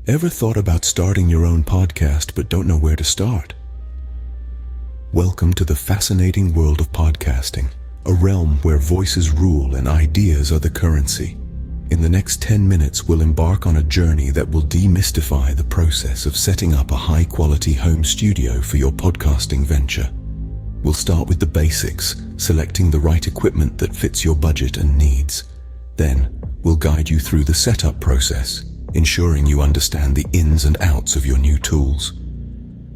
Ever thought about starting your own podcast but don't know where to start? Welcome to the fascinating world of podcasting, a realm where voices rule and ideas are the currency. In the next 10 minutes, we'll embark on a journey that will demystify the process of setting up a high-quality home studio for your podcasting venture. We'll start with the basics, selecting the right equipment that fits your budget and needs. Then, we'll guide you through the setup process, ensuring you understand the ins and outs of your new tools.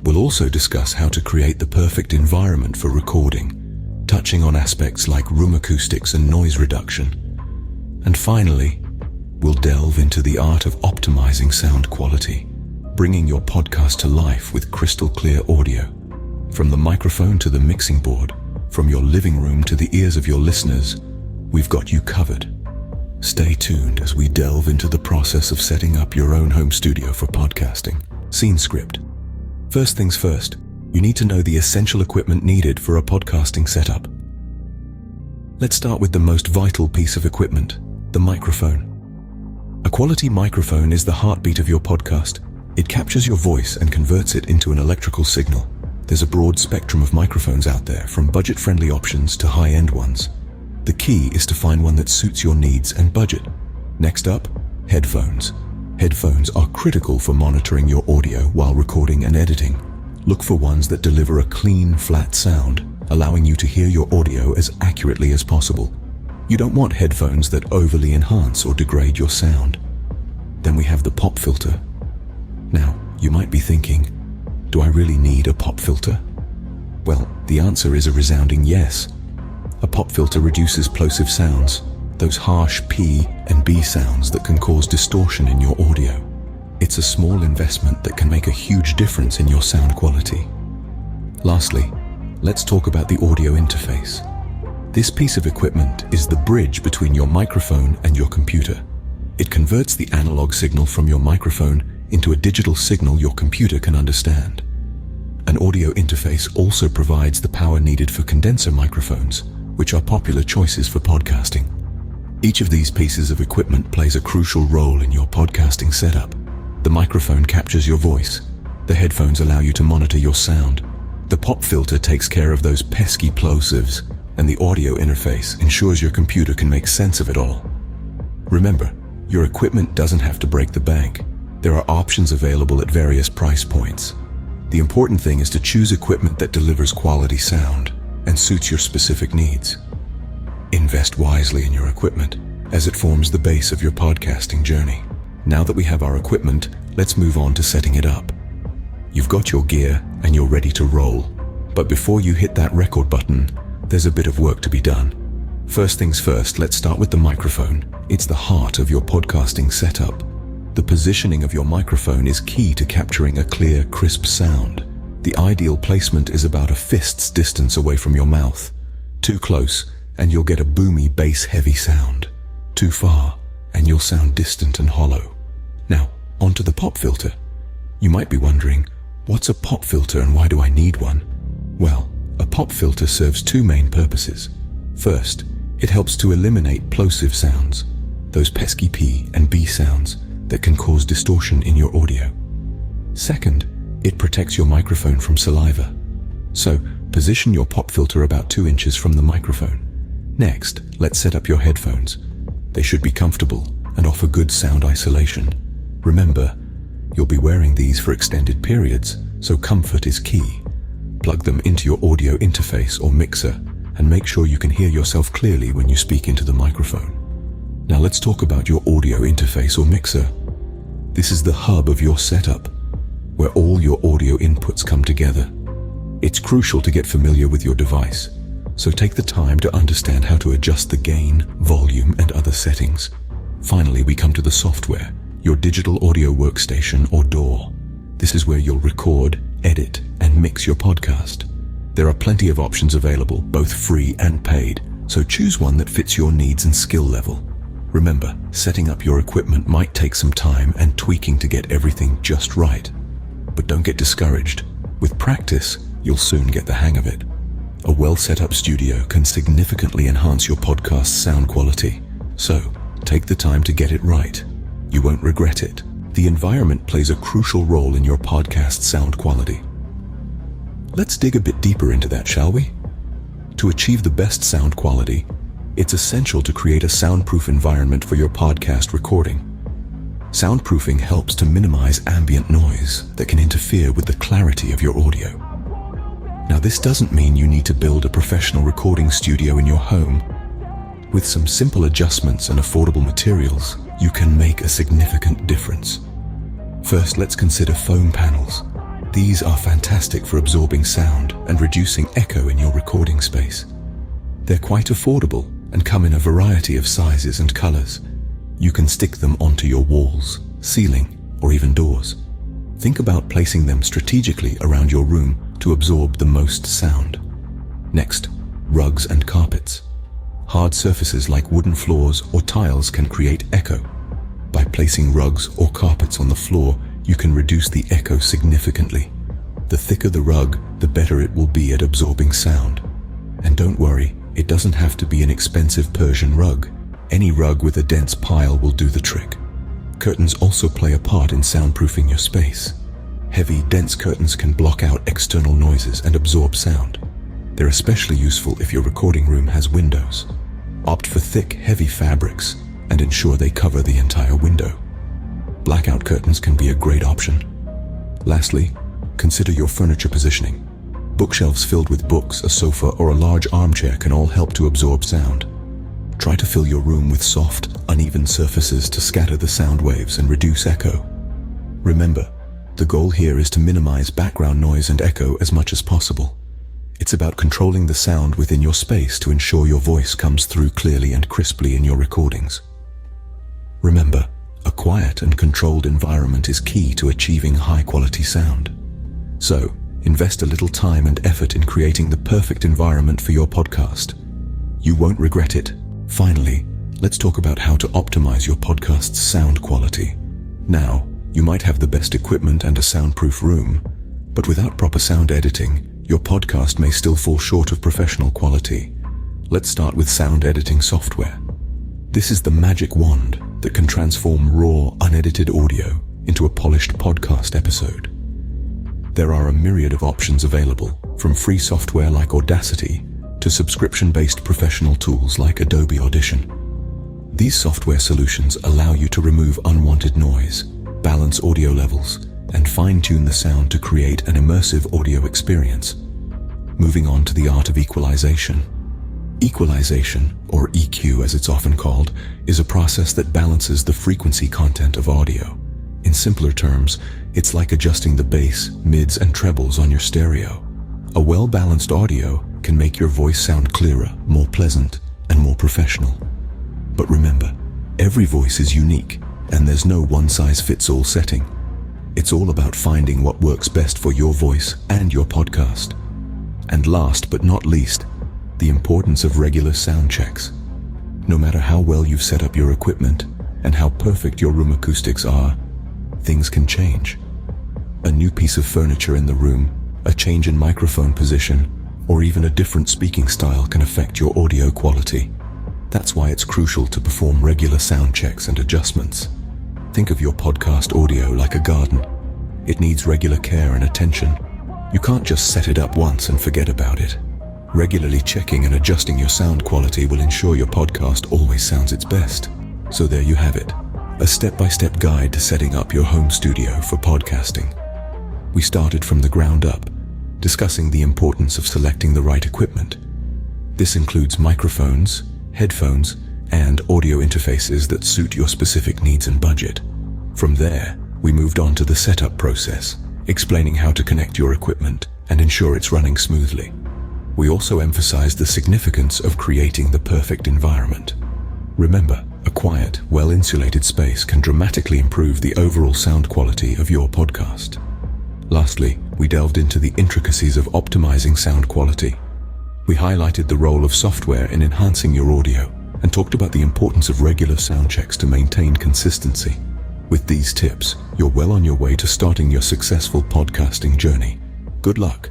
We'll also discuss how to create the perfect environment for recording, touching on aspects like room acoustics and noise reduction. And finally, we'll delve into the art of optimizing sound quality, bringing your podcast to life with crystal clear audio. From the microphone to the mixing board, from your living room to the ears of your listeners, we've got you covered. Stay tuned as we delve into the process of setting up your own home studio for podcasting. Scene script. First things first, you need to know the essential equipment needed for a podcasting setup. Let's start with the most vital piece of equipment, the microphone. A quality microphone is the heartbeat of your podcast. It captures your voice and converts it into an electrical signal. There's a broad spectrum of microphones out there, from budget-friendly options to high-end ones. The key is to find one that suits your needs and budget. Next up, headphones. Headphones are critical for monitoring your audio while recording and editing. Look for ones that deliver a clean, flat sound, allowing you to hear your audio as accurately as possible. You don't want headphones that overly enhance or degrade your sound. Then we have the pop filter. Now, you might be thinking, do I really need a pop filter? Well, the answer is a resounding yes. A pop filter reduces plosive sounds, those harsh P and B sounds that can cause distortion in your audio. It's a small investment that can make a huge difference in your sound quality. Lastly, let's talk about the audio interface. This piece of equipment is the bridge between your microphone and your computer. It converts the analog signal from your microphone into a digital signal your computer can understand. An audio interface also provides the power needed for condenser microphones, which are popular choices for podcasting. Each of these pieces of equipment plays a crucial role in your podcasting setup. The microphone captures your voice. The headphones allow you to monitor your sound. The pop filter takes care of those pesky plosives, and the audio interface ensures your computer can make sense of it all. Remember, your equipment doesn't have to break the bank. There are options available at various price points. The important thing is to choose equipment that delivers quality sound and suits your specific needs. Invest wisely in your equipment, as it forms the base of your podcasting journey. Now that we have our equipment, let's move on to setting it up. You've got your gear and you're ready to roll. But before you hit that record button, there's a bit of work to be done. First things first, let's start with the microphone. It's the heart of your podcasting setup. The positioning of your microphone is key to capturing a clear, crisp sound. The ideal placement is about a fist's distance away from your mouth. Too close, and you'll get a boomy, bass-heavy sound. Too far, and you'll sound distant and hollow. Now, onto the pop filter. You might be wondering, what's a pop filter and why do I need one? Well, a pop filter serves two main purposes. First, it helps to eliminate plosive sounds, those pesky P and B sounds that can cause distortion in your audio. Second, it protects your microphone from saliva. So, position your pop filter about 2 inches from the microphone. Next, let's set up your headphones. They should be comfortable and offer good sound isolation. Remember, you'll be wearing these for extended periods, so comfort is key. Plug them into your audio interface or mixer and make sure you can hear yourself clearly when you speak into the microphone. Now let's talk about your audio interface or mixer. This is the hub of your setup, where all your audio inputs come together. It's crucial to get familiar with your device, so take the time to understand how to adjust the gain, volume, and other settings. Finally, we come to the software, your digital audio workstation or DAW. This is where you'll record, edit, and mix your podcast. There are plenty of options available, both free and paid, so choose one that fits your needs and skill level. Remember, setting up your equipment might take some time and tweaking to get everything just right. But don't get discouraged. With practice, you'll soon get the hang of it. A well-set-up studio can significantly enhance your podcast's sound quality. So, take the time to get it right. You won't regret it. the environment plays a crucial role in your podcast's sound quality. Let's dig a bit deeper into that, shall we? To achieve the best sound quality, it's essential to create a soundproof environment for your podcast recording. Soundproofing helps to minimize ambient noise that can interfere with the clarity of your audio. Now, this doesn't mean you need to build a professional recording studio in your home. With some simple adjustments and affordable materials, you can make a significant difference. First, let's consider foam panels. These are fantastic for absorbing sound and reducing echo in your recording space. They're quite affordable and come in a variety of sizes and colors. You can stick them onto your walls, ceiling, or even doors. Think about placing them strategically around your room to absorb the most sound. Next, rugs and carpets. Hard surfaces like wooden floors or tiles can create echo. By placing rugs or carpets on the floor, you can reduce the echo significantly. The thicker the rug, the better it will be at absorbing sound. And don't worry, it doesn't have to be an expensive Persian rug. Any rug with a dense pile will do the trick. Curtains also play a part in soundproofing your space. Heavy, dense curtains can block out external noises and absorb sound. They're especially useful if your recording room has windows. Opt for thick, heavy fabrics and ensure they cover the entire window. Blackout curtains can be a great option. Lastly, consider your furniture positioning. Bookshelves filled with books, a sofa, or a large armchair can all help to absorb sound. Try to fill your room with soft, uneven surfaces to scatter the sound waves and reduce echo. Remember, the goal here is to minimize background noise and echo as much as possible. It's about controlling the sound within your space to ensure your voice comes through clearly and crisply in your recordings. Remember, a quiet and controlled environment is key to achieving high-quality sound. So, invest a little time and effort in creating the perfect environment for your podcast. You won't regret it. Finally, let's talk about how to optimize your podcast's sound quality. Now, you might have the best equipment and a soundproof room, but without proper sound editing, your podcast may still fall short of professional quality. Let's start with sound editing software. This is the magic wand that can transform raw, unedited audio into a polished podcast episode. There are a myriad of options available, from free software like Audacity to subscription-based professional tools like Adobe Audition. These software solutions allow you to remove unwanted noise, balance audio levels, and fine-tune the sound to create an immersive audio experience. Moving on to the art of equalization. Equalization, or EQ as it's often called, is a process that balances the frequency content of audio. In simpler terms, it's like adjusting the bass, mids, and trebles on your stereo. A well-balanced audio can make your voice sound clearer, more pleasant, and more professional. But remember, every voice is unique, and there's no one-size-fits-all setting. It's all about finding what works best for your voice and your podcast. And last but not least, the importance of regular sound checks. No matter how well you've set up your equipment and how perfect your room acoustics are, things can change. A new piece of furniture in the room, a change in microphone position, or even a different speaking style can affect your audio quality. That's why it's crucial to perform regular sound checks and adjustments. Think of your podcast audio like a garden. It needs regular care and attention. You can't just set it up once and forget about it. Regularly checking and adjusting your sound quality will ensure your podcast always sounds its best. So there you have it, a step-by-step guide to setting up your home studio for podcasting. We started from the ground up, discussing the importance of selecting the right equipment. This includes microphones, headphones, and audio interfaces that suit your specific needs and budget. From there, we moved on to the setup process, explaining how to connect your equipment and ensure it's running smoothly. We also emphasized the significance of creating the perfect environment. Remember, a quiet, well-insulated space can dramatically improve the overall sound quality of your podcast. Lastly, we delved into the intricacies of optimizing sound quality. We highlighted the role of software in enhancing your audio and talked about the importance of regular sound checks to maintain consistency. With these tips, you're well on your way to starting your successful podcasting journey. Good luck.